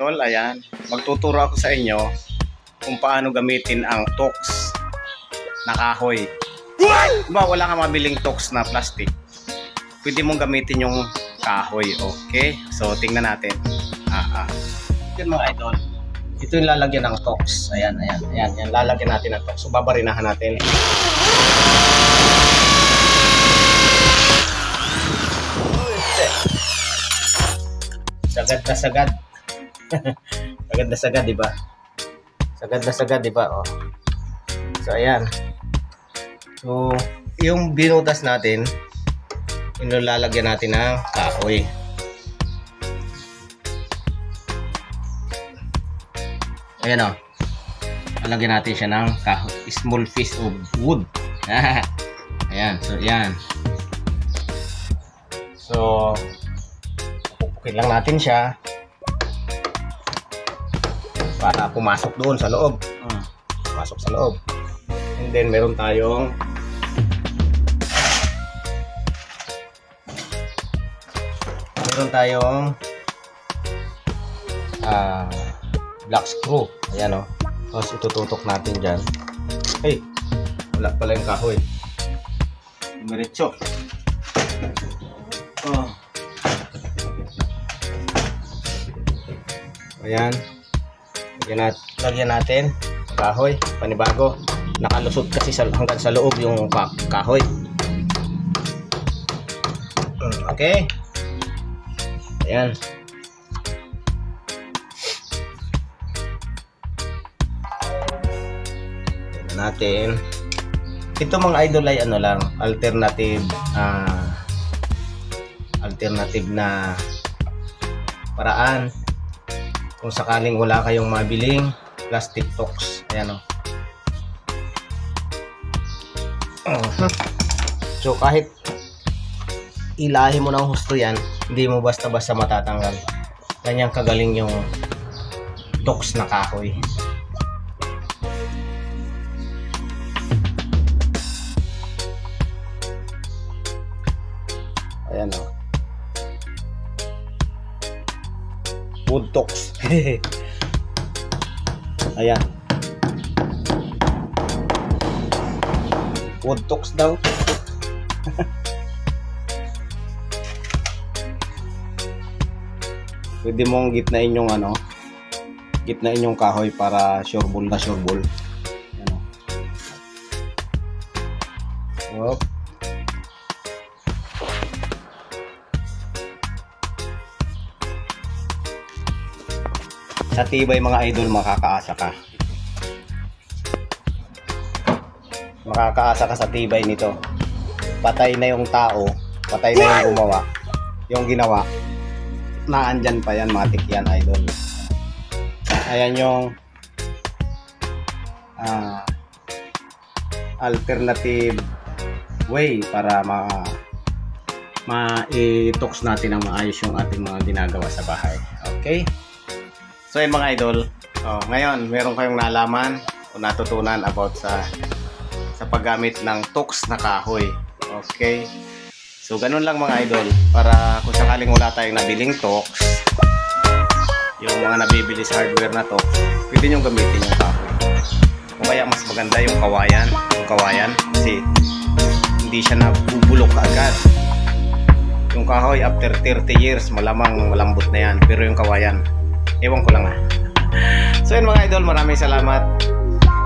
idol, ayan, magtuturo ako sa inyo kung paano gamitin ang tox na kahoy. Diba wala kang mabiling tox na plastic, pwede mong gamitin yung kahoy. Okay, so tingnan natin. Yan mga idol, ito yung lalagyan ng tox. Ayan, lalagyan natin ng tox. So babarinahan natin. Sagad na sagad. Sagad na sagad, diba? Sagad na sagad, diba? Oh. So ayan. So yung binutas natin, inilalagyan natin ng kahoy. Ayan o. Lalagyan natin siya ng kahoy. Small piece of wood. Ayan. So ayan. So pupukin lang natin siya para pumasok doon sa loob. Pumasok sa loob. And then meron tayong black screw. Ayan o. Tapos itututok natin dyan. Hey, wala pala yung kahoy. Diretso. Ayan. Lagyan natin kahoy, panibago. Nakalusot kasi hanggang sa loob yung kahoy. Okay. Ayan. Ayan natin. Ito mga idol ay ano lang, alternative na paraan kung sakaling wala kayong mabiling plastic tox. Ayan o. So kahit ilahi mo ng husto yan, hindi mo basta-basta matatanggal. Ganyang kagaling yung tox na kahoy. Ayan o. Wood tox. Ayan. Wood tox daw. Pwede mong gitnain yung gitnain yung kahoy para sureball na sureball. Ayan o. Sa tibay mga idol, makakaasa ka. Makakaasa ka sa tibay nito. Patay na yung tao, patay na yung gumawa. Yung ginawa, naandyan pa yan, matik yan idol. Ayan yung alternative way para ma-tox natin ang maayos yung ating mga ginagawa sa bahay. Okay? So yun mga idol, ngayon meron kayong nalaman o natutunan about sa paggamit ng tox na kahoy. Okay? So ganun lang mga idol, para kung sakaling wala tayong nabiling tox, yung mga nabibili sa hardware na tox, pwede nyo gamitin yung kahoy. Kung kaya mas maganda yung kawayan, kasi hindi siya nabubulok agad. Yung kahoy after 30 years malamang malambot na yan, pero yung kawayan, ewan ko lang So yun mga idol, maraming salamat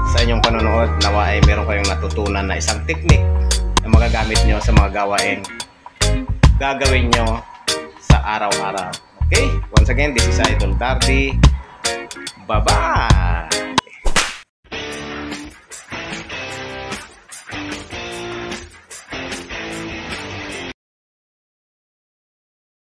sa inyong panonood. Nawa ay meron kayong natutunan na isang technique na magagamit nyo sa mga gawain gagawin nyo sa araw-araw. Okay? Once again, this is Idol Dardy. Bye-bye!